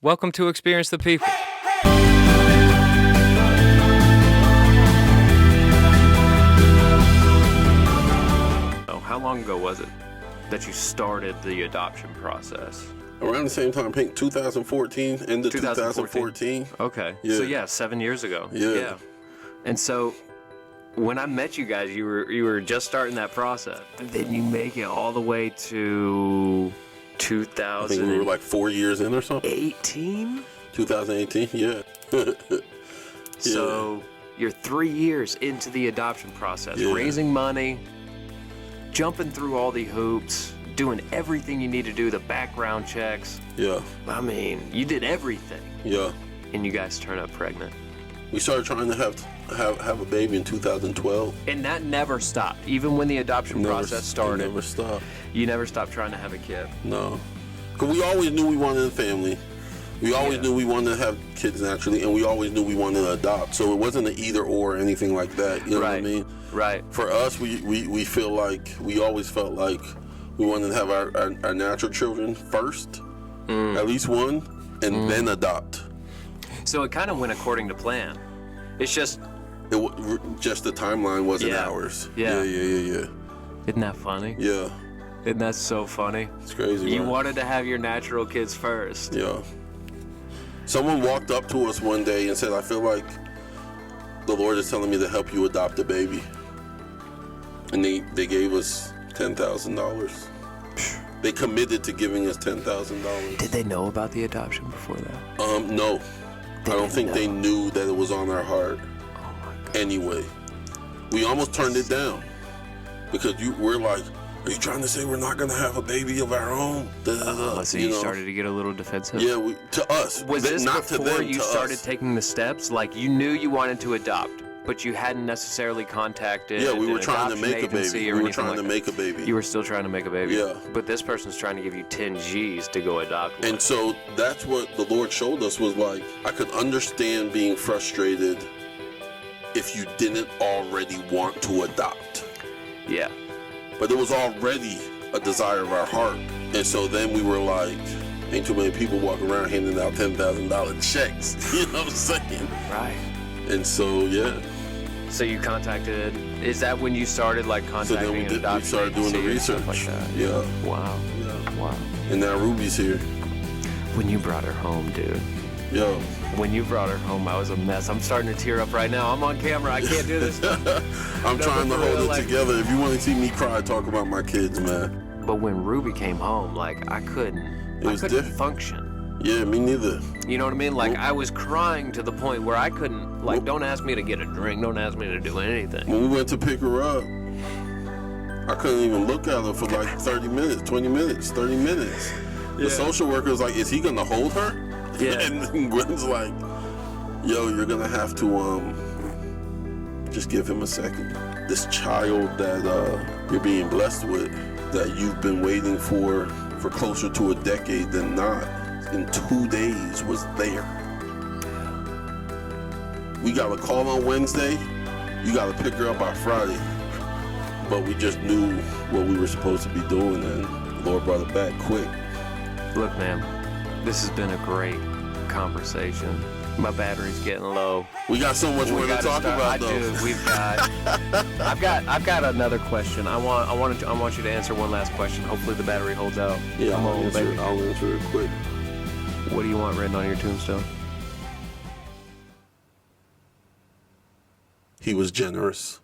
Welcome to Experience the People. Oh, how long ago was it that you started the adoption process? Around the same time, I think 2014, end of 2014. Okay. Yeah. So yeah, 7 years ago. Yeah. And so when I met you guys, you were just starting that process. Then you make it all the way to I think we were like 4 years in or something. 2018? 2018, yeah. So you're 3 years into the adoption process, Yeah. raising money, jumping through all the hoops, doing everything you need to do, the background checks. Yeah, I mean, you did everything, yeah. and you guys turn up pregnant. We started trying to have a baby in 2012. And that never stopped. Even when the adoption process started, Never stopped. you never stopped trying to have a kid. No. Because we always knew we wanted a family. We always Yeah. knew we wanted to have kids naturally, and we always knew we wanted to adopt. So it wasn't an either or anything like that. You know what I mean? Right. For us, we feel like, we always felt like we wanted to have our natural children first, at least one, and then adopt. So it kind of went according to plan. It's just, Just the timeline wasn't Yeah. ours. Yeah. Yeah. isn't that funny? Yeah. Isn't that so funny? It's crazy, You man. wanted to have your natural kids first. Yeah. Someone walked up to us one day and said, I feel like the Lord is telling me to help you adopt a baby. And they gave us $10,000. They committed to giving us $10,000. Did they know about the adoption before that? No. I don't think they knew that it was on our heart. Oh my God. Anyway, we almost turned it down because we're like, are you trying to say we're not going to have a baby of our own? So you started to get a little defensive? Yeah, to us. Was this not to before them, you to started us. taking the steps? Like you knew you wanted to adopt, but you hadn't necessarily contacted Yeah, we were an trying to adoption make a agency baby. or We were anything trying like to that. make a baby. You were still trying to make a baby? Yeah. But this person's trying to give you 10 G's to go adopt one. And so that's what the Lord showed us was like, I could understand being frustrated if you didn't already want to adopt. Yeah. But it was already a desire of our heart. And so then we were like, ain't too many people walking around handing out $10,000 checks. You know what I'm saying? Right. And so, yeah. So you contacted, is that when you started like So contacting then we an adoption started doing the agency or research. stuff like that? Yeah. Wow. Yeah. Wow. And now Ruby's here. When you brought her home, dude. Yo. When you brought her home, I was a mess. I'm starting to tear up right now. I'm on camera. I can't do this. I'm trying to for real, hold it like- together. If you want to see me cry, talk about my kids, man. But when Ruby came home, like I couldn't was different. function. Yeah, me neither. You know what I mean? Like Well- I was crying to the point where I couldn't, like, don't ask me to get a drink. Don't ask me to do anything. When we went to pick her up, I couldn't even look at her for like 30 minutes, 20 minutes, 30 minutes. The social worker was like, is he gonna hold her? Yeah. And Gwen's like, yo, you're gonna have to just give him a second. This child that you're being blessed with, that you've been waiting for closer to a decade than not, in 2 days was there. We got a call on Wednesday. You got to pick her up by Friday. But we just knew what we were supposed to be doing, and the Lord brought it back quick. Look, man, this has been a great conversation. My battery's getting low. We got so much more to gotta talk start- about, I though. do. We've got. I've got another question. I want you to answer one last question. Hopefully the battery holds out. Yeah, Come I'll on, answer, baby. I'll answer it quick. What do you want written on your tombstone? He was generous.